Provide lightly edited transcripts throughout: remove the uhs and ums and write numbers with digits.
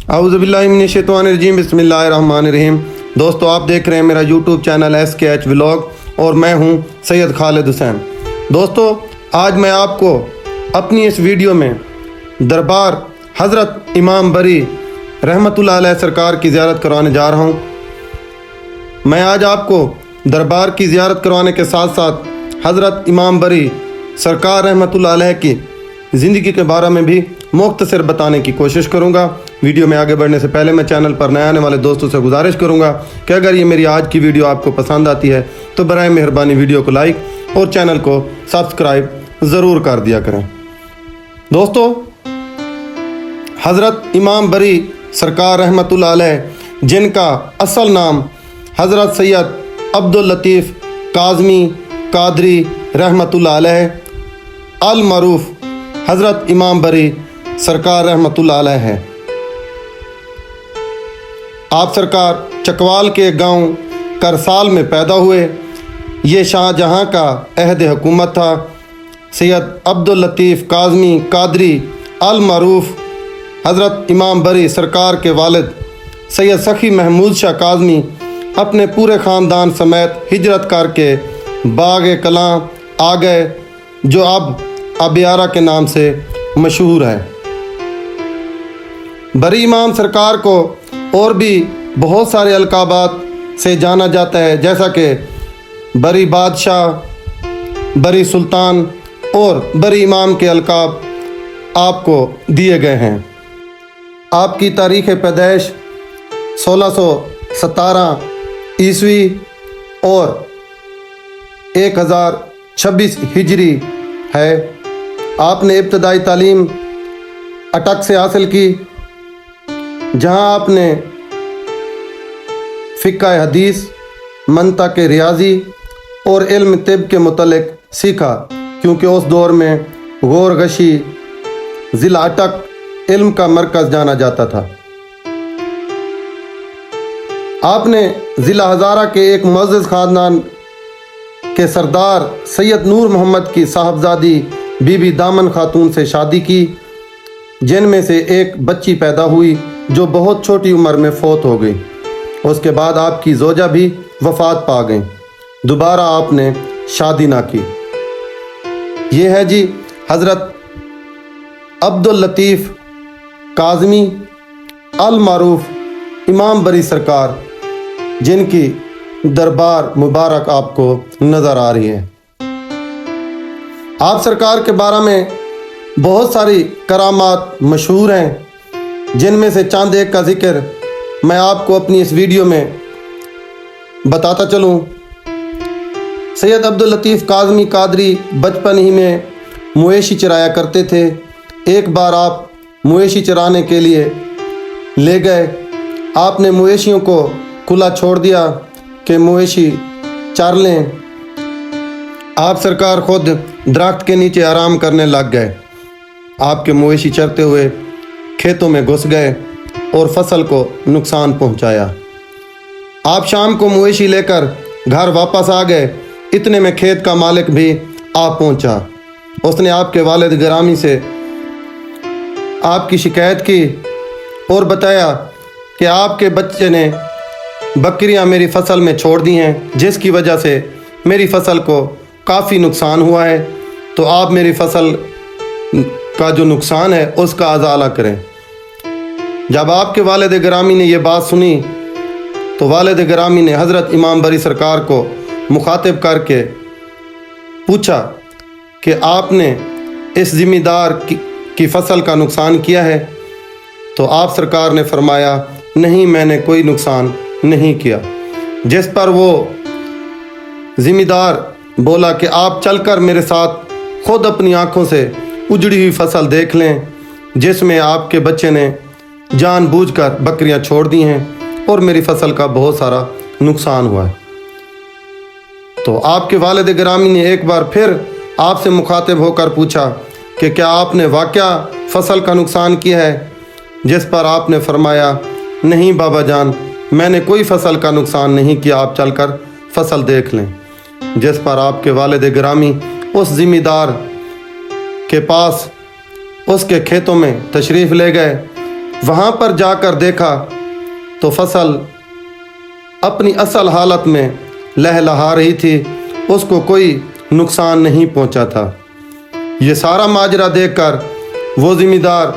اعوذ باللہ من الشیطان الرجیم، بسم اللہ الرحمن الرحیم۔ دوستو، آپ دیکھ رہے ہیں میرا یوٹیوب چینل SKH ولاگ اور میں ہوں سید خالد حسین۔ دوستو، آج میں آپ کو اپنی اس ویڈیو میں دربار حضرت امام بری رحمۃ اللہ علیہ سرکار کی زیارت کروانے جا رہا ہوں۔ میں آج آپ کو دربار کی زیارت کروانے کے ساتھ ساتھ حضرت امام بری سرکار رحمۃ اللہ علیہ کی زندگی کے بارے میں بھی مختصر بتانے کی کوشش کروں گا۔ ویڈیو میں آگے بڑھنے سے پہلے میں چینل پر نئے آنے والے دوستوں سے گزارش کروں گا کہ اگر یہ میری آج کی ویڈیو آپ کو پسند آتی ہے تو برائے مہربانی ویڈیو کو لائک اور چینل کو سبسکرائب ضرور کر دیا کریں۔ دوستو، حضرت امام بری سرکار رحمۃ اللہ علیہ، جن کا اصل نام حضرت سید عبداللطیف کاظمی قادری رحمۃ اللہ علیہ المعروف حضرت امام بری سرکار رحمۃ اللہ علیہ ہے۔ آپ سرکار چکوال کے گاؤں کرسال میں پیدا ہوئے۔ یہ شاہ جہاں کا عہد حکومت تھا۔ سید عبداللطیف کاظمی قادری المعروف حضرت امام بری سرکار کے والد سید سخی محمود شاہ کاظمی اپنے پورے خاندان سمیت ہجرت کر کے باغ کلاں آ گئے، جو اب ابیارہ کے نام سے مشہور ہے۔ بری امام سرکار کو اور بھی بہت سارے القابات سے جانا جاتا ہے، جیسا کہ بری بادشاہ، بری سلطان اور بری امام کے القاب آپ کو دیے گئے ہیں۔ آپ کی تاریخ پیدائش 1617 عیسوی اور 1026 ہجری ہے۔ آپ نے ابتدائی تعلیم اٹک سے حاصل کی، جہاں آپ نے فقہ حدیث، منطق ریاضی اور علم طب کے متعلق سیکھا، کیونکہ اس دور میں غورغشی ضلع اٹک علم کا مرکز جانا جاتا تھا۔ آپ نے ضلع ہزارہ کے ایک معزز خاندان کے سردار سید نور محمد کی صاحبزادی بی بی دامن خاتون سے شادی کی، جن میں سے ایک بچی پیدا ہوئی جو بہت چھوٹی عمر میں فوت ہو گئی۔ اس کے بعد آپ کی زوجہ بھی وفات پا گئیں۔ دوبارہ آپ نے شادی نہ کی۔ یہ ہے جی حضرت عبداللطیف کاظمی المعروف امام بری سرکار، جن کی دربار مبارک آپ کو نظر آ رہی ہے۔ آپ سرکار کے بارے میں بہت ساری کرامات مشہور ہیں، جن میں سے چند ایک کا ذکر میں آپ کو اپنی اس ویڈیو میں بتاتا چلوں۔ سید عبداللطیف کاظمی قادری بچپن ہی میں مویشی چرایا کرتے تھے۔ ایک بار آپ مویشی چرانے کے لیے لے گئے۔ آپ نے مویشیوں کو کھلا چھوڑ دیا کہ مویشی چر لیں۔ آپ سرکار خود درخت کے نیچے آرام کرنے لگ گئے۔ آپ کے مویشی چرتے ہوئے کھیتوں میں گھس گئے اور فصل کو نقصان پہنچایا۔ آپ شام کو مویشی لے کر گھر واپس آ گئے۔ اتنے میں کھیت کا مالک بھی آ پہنچا۔ اس نے آپ کے والد گرامی سے آپ کی شکایت کی اور بتایا کہ آپ کے بچے نے بکریاں میری فصل میں چھوڑ دی ہیں، جس کی وجہ سے میری فصل کو کافی نقصان ہوا ہے، تو آپ میری فصل کا جو نقصان ہے اس کا ازالہ کریں۔ جب آپ کے والد گرامی نے یہ بات سنی تو والد گرامی نے حضرت امام بری سرکار کو مخاطب کر کے پوچھا کہ آپ نے اس ذمہ دار کی فصل کا نقصان کیا ہے؟ تو آپ سرکار نے فرمایا، نہیں، میں نے کوئی نقصان نہیں کیا۔ جس پر وہ ذمہ دار بولا کہ آپ چل کر میرے ساتھ خود اپنی آنکھوں سے اجڑی ہوئی فصل دیکھ لیں، جس میں آپ کے بچے نے جان بوجھ کر بکریاں چھوڑ دی ہیں اور میری فصل کا بہت سارا نقصان ہوا ہے۔ تو آپ کے والد گرامی نے ایک بار پھر آپ سے مخاطب ہو کر پوچھا کہ کیا آپ نے واقعہ فصل کا نقصان کیا ہے؟ جس پر آپ نے فرمایا، نہیں بابا جان، میں نے کوئی فصل کا نقصان نہیں کیا، آپ چل کر فصل دیکھ لیں۔ جس پر آپ کے والد گرامی اس ذمہ دار کے پاس اس کے کھیتوں میں تشریف لے گئے वहाँ पर जाकर देखा तो फसल अपनी असल हालत में लहलहा रही थी, उसको कोई नुकसान नहीं पहुँचा था। ये सारा माजरा देखकर वो ज़िम्मेदार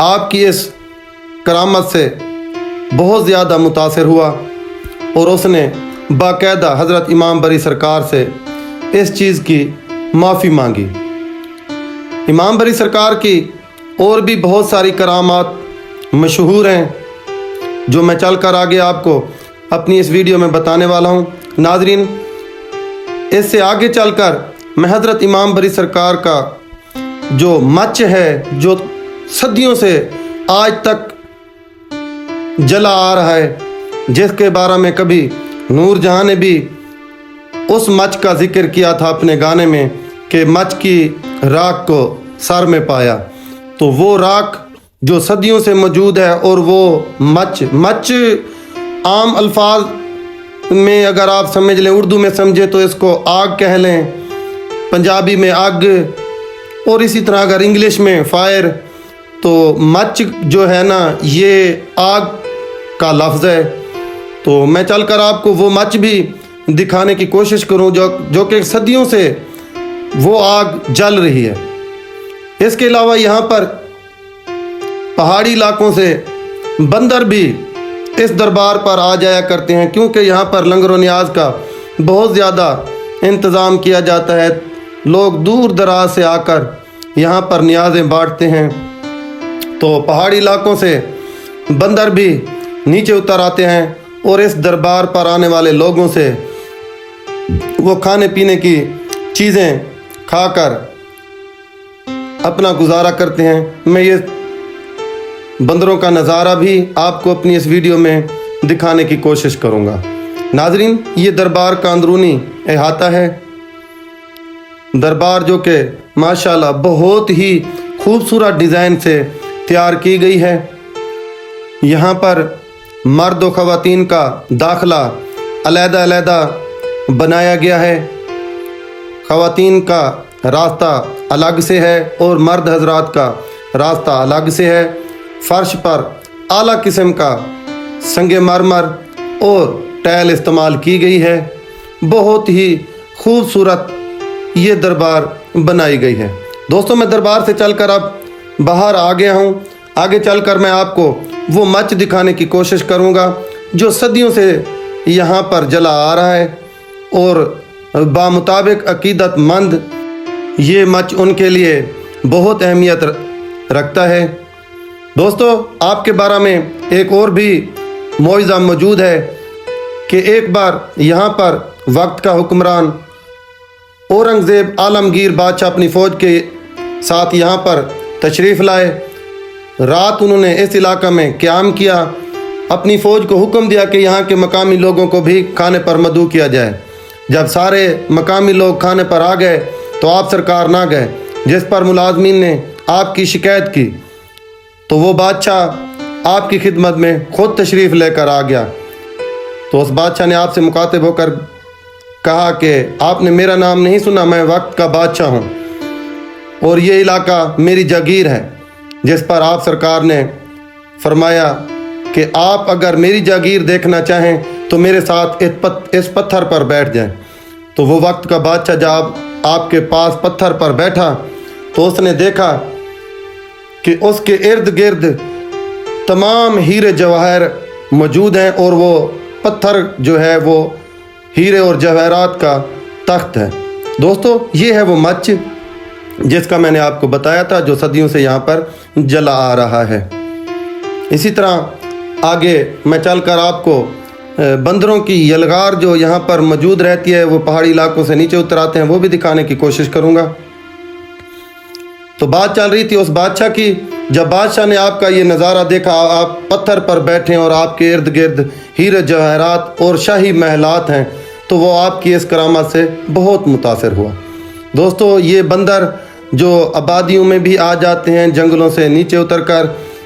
आपकी इस करामत से बहुत ज़्यादा मुतासिर हुआ और उसने बाकायदा हज़रत इमाम बरी सरकार से इस चीज़ की माफ़ी मांगी। इमाम बरी सरकार की और भी बहुत सारी करामात मशहूर हैं जो मैं चलकर आगे आपको अपनी इस वीडियो में बताने वाला हूँ। नाज़रीन, इससे आगे चलकर मैं हज़रत इमाम बरी सरकार का जो मच है, जो सदियों से आज तक जला आ रहा है, जिसके बारे में कभी नूर जहाँ ने भी उस मच का जिक्र किया था अपने गाने में कि मच की राख को सर में पाया, तो वो राख जो सदियों से मौजूद है और वो मच आम अल्फाज में अगर आप समझ लें, उर्दू में समझे तो इसको आग कह लें, पंजाबी में आग, और इसी तरह अगर इंग्लिश में फायर, तो मच जो है ना ये आग का लफ्ज़ है। तो मैं चलकर आपको वो मच भी दिखाने की कोशिश करूं जो कि सदियों से वो आग जल रही है। इसके अलावा यहाँ पर पहाड़ी इलाकों से बंदर भी इस दरबार पर आ जाया करते हैं, क्योंकि यहाँ पर लंगर व न्याज का बहुत ज़्यादा इंतज़ाम किया जाता है। लोग दूर दराज से आकर यहाँ पर न्याज़ें बांटते हैं, तो पहाड़ी इलाकों से बंदर भी नीचे उतर आते हैं और इस दरबार पर आने वाले लोगों से वो खाने पीने की चीज़ें खाकर अपना गुजारा करते हैं। मैं ये बंदरों का नज़ारा भी आपको अपनी इस वीडियो में दिखाने की कोशिश करूँगा। नाज़रीन, ये दरबार का अंदरूनी अहाता है। दरबार जो कि माशाल्लाह बहुत ही खूबसूरत डिज़ाइन से तैयार की गई है। यहाँ पर मर्द व ख़वातीन का दाखला अलहदा बनाया गया है। ख़वातीन का रास्ता अलग से है और मर्द हजरात का रास्ता अलग से है। फर्श पर आला किस्म का संगे मरमर और टाइल इस्तेमाल की गई है। बहुत ही खूबसूरत ये दरबार बनाई गई है। दोस्तों, मैं दरबार से चलकर अब बाहर आ गया हूँ। आगे चलकर मैं आपको वो मच दिखाने की कोशिश करूँगा जो सदियों से यहाँ पर जला आ रहा है और बामुताबिक अकीदतमंद ये मच उनके लिए बहुत अहमियत रखता है। दोस्तों, आपके बारे में एक और भी मौइज़ा मौजूद है कि एक बार यहाँ पर वक्त का हुक्मरान औरंगज़ेब आलमगीर बादशाह अपनी फ़ौज के साथ यहाँ पर तशरीफ़ लाए। रात उन्होंने इस इलाका में क़याम किया, अपनी फ़ौज को हुक्म दिया कि यहाँ के मकामी लोगों को भी खाने पर मदऊ किया जाए। जब सारे मकामी लोग खाने पर आ गए तो आप सरकार ना गए, जिस पर मुलाजमीन ने आपकी शिकायत की, तो वो बादशाह आपकी खिदमत में ख़ुद तशरीफ़ लेकर आ गया। तो उस बादशाह ने आपसे मुखातिब होकर कहा कि आपने मेरा नाम नहीं सुना, मैं वक्त का बादशाह हूँ और ये इलाका मेरी जागीर है। जिस पर आप सरकार ने फरमाया कि आप अगर मेरी जागीर देखना चाहें तो मेरे साथ इस पत्थर पर बैठ जाएं। तो वो वक्त का बादशाह जब आपके पास पत्थर पर बैठा तो उसने देखा कि उसके इर्द गिर्द तमाम हीरे जवाहर मौजूद हैं और वो पत्थर जो है वो हीरे और जवाहरात का तख्त है। दोस्तों, ये है वो मच जिसका मैंने आपको बताया था जो सदियों से यहाँ पर जला आ रहा है। इसी तरह आगे मैं चलकर आपको बंदरों की यलगार जो यहाँ पर मौजूद रहती है, वो पहाड़ी इलाकों से नीचे उतर आते हैं, वो भी दिखाने की कोशिश करूँगा। तो बात चल रही थी उस बादशाह की। जब बादशाह ने आपका ये नज़ारा देखा, आप पत्थर पर बैठे और आपके इर्द गिर्द हीरे जवाहरात और शाही महलात हैं, तो वो आपकी इस करामत से बहुत मुतासिर हुआ। दोस्तों, ये बंदर जो आबादियों में भी आ जाते हैं जंगलों से नीचे उतरकर,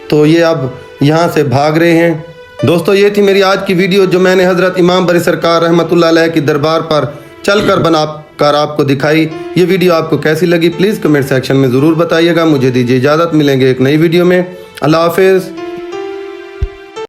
तो ये अब यहाँ से भाग रहे हैं। दोस्तों, ये थी मेरी आज की वीडियो जो मैंने हज़रत इमाम बरी सरकार रहमतुल्लाह अलैह की दरबार पर चलकर बनाकर आपको दिखाई। ये वीडियो आपको कैसी लगी प्लीज़ कमेंट सेक्शन में ज़रूर बताइएगा। मुझे दीजिए इजाज़त, मिलेंगे एक नई वीडियो में। اللہ حافظ.